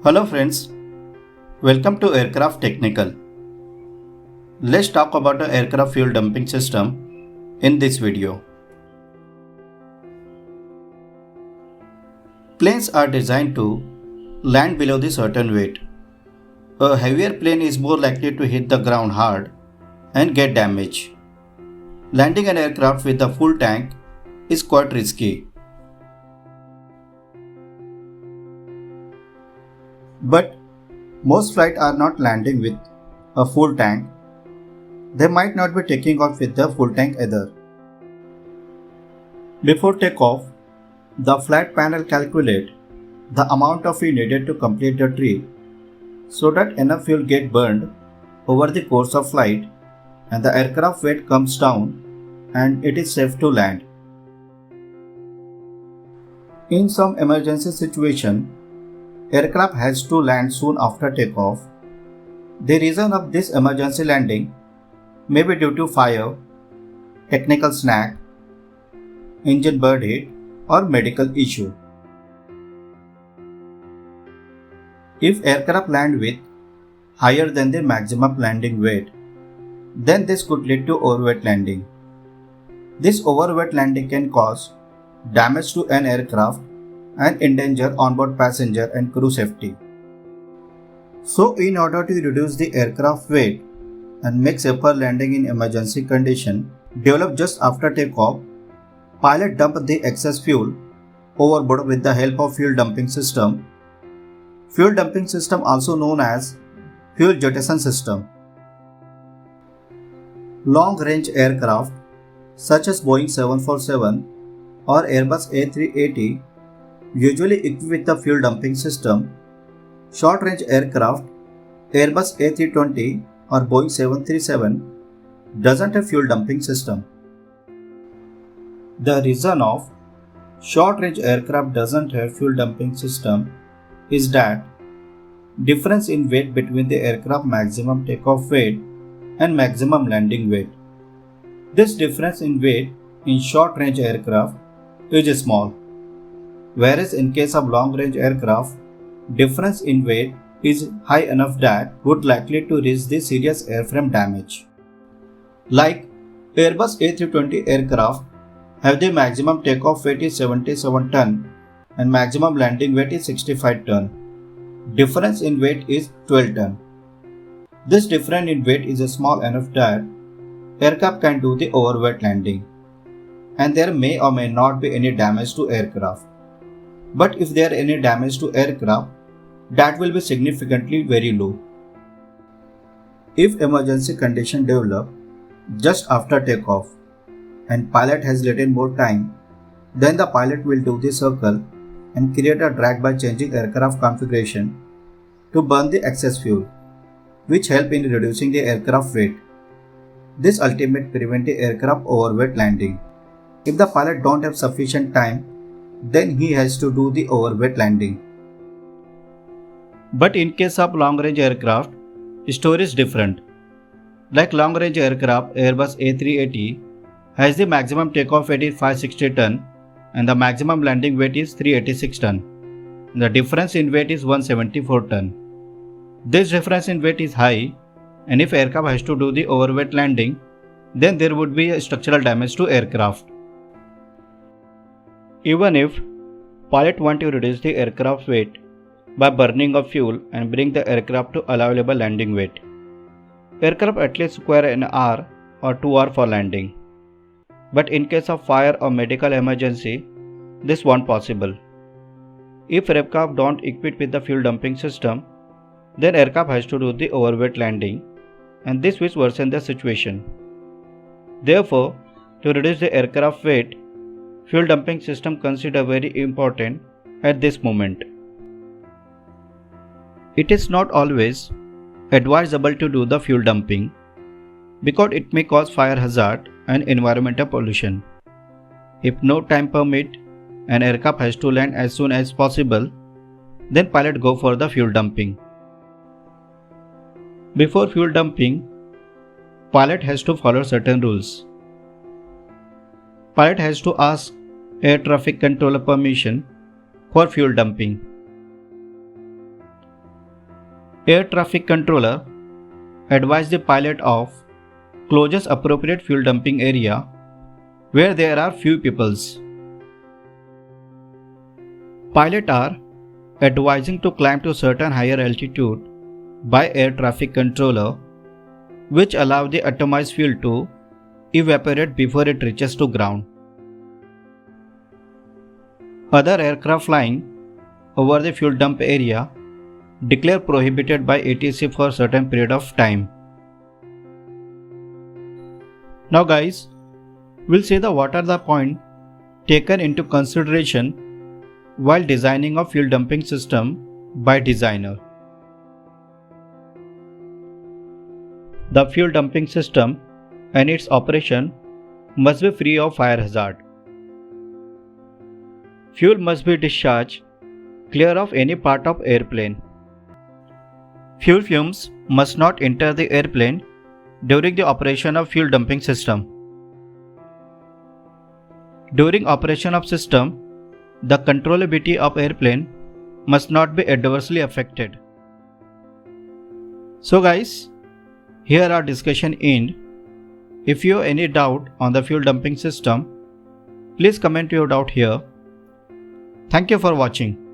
Hello friends, welcome to Aircraft Technical. Let's talk about the aircraft fuel dumping system in this video. Planes are designed to land below the certain weight. A heavier plane is more likely to hit the ground hard and get damaged. Landing an aircraft with a full tank is quite risky. But most flights are not landing with a full tank. They might not be taking off with the full tank either. Before takeoff, the flight panel calculates the amount of fuel needed to complete the trip so that enough fuel gets burned over the course of flight and the aircraft weight comes down and it is safe to land. In some emergency situation, aircraft has to land soon after takeoff. The reason of this emergency landing may be due to fire, technical snag, engine burn hit, or medical issue. If aircraft land with higher than the maximum landing weight, then this could lead to overweight landing. This overweight landing can cause damage to an aircraft and endanger onboard passenger and crew safety. So in order to reduce the aircraft weight and make safer landing in emergency condition developed just after takeoff, pilot dump the excess fuel overboard with the help of fuel dumping system. Fuel dumping system also known as fuel jettison system. Long range aircraft such as Boeing 747 or Airbus A380 usually equipped with the fuel dumping system. Short range aircraft Airbus A320 or Boeing 737 doesn't have fuel dumping system. The reason of short range aircraft doesn't have fuel dumping system is that difference in weight between the aircraft maximum takeoff weight and maximum landing weight. This difference in weight in short range aircraft is small, whereas in case of long range aircraft, difference in weight is high enough that would likely to risk the serious airframe damage. Like Airbus A320 aircraft have the maximum takeoff weight is 77 ton and maximum landing weight is 65 ton. Difference in weight is 12 ton. This difference in weight is small enough that aircraft can do the overweight landing and there may or may not be any damage to aircraft. But if there is any damage to aircraft, that will be significantly very low. If emergency condition develop just after takeoff and pilot has little more time, then the pilot will do the circle and create a drag by changing aircraft configuration to burn the excess fuel, which help in reducing the aircraft weight. This ultimately prevents the aircraft overweight landing. If the pilot don't have sufficient time, then he has to do the overweight landing. But in case of long range aircraft, story is different. Like long range aircraft Airbus A380 has the maximum takeoff weight is 560 ton and the maximum landing weight is 386 ton. The difference in weight is 174 ton. This difference in weight is high, and if aircraft has to do the overweight landing, then there would be a structural damage to aircraft. Even if pilot want to reduce the aircraft weight by burning of fuel and bring the aircraft to allowable landing weight, aircraft at least require an hour or 2 hours for landing. But in case of fire or medical emergency, this won't possible. If aircraft don't equip with the fuel dumping system, then aircraft has to do the overweight landing and this will worsen the situation. Therefore, to reduce the aircraft weight, fuel dumping system considered very important at this moment. It is not always advisable to do the fuel dumping because it may cause fire hazard and environmental pollution. If no time permit and aircraft has to land as soon as possible, then pilot go for the fuel dumping. Before fuel dumping, pilot has to follow certain rules. Pilot has to ask air traffic controller permission for fuel dumping. Air traffic controller advise the pilot of closest appropriate fuel dumping area where there are few peoples. Pilot are advising to climb to certain higher altitude by air traffic controller, which allow the atomized fuel to evaporate before it reaches to ground. Other aircraft flying over the fuel dump area declare prohibited by ATC for certain period of time. Now guys, we'll see what are the points taken into consideration while designing a fuel dumping system by designer. The fuel dumping system and its operation must be free of fire hazard. Fuel must be discharged clear of any part of airplane. Fuel fumes must not enter the airplane during the operation of fuel dumping system. During operation of system, the controllability of airplane must not be adversely affected. So guys, here our discussion end. If you have any doubt on the fuel dumping system, please comment your doubt here. Thank you for watching.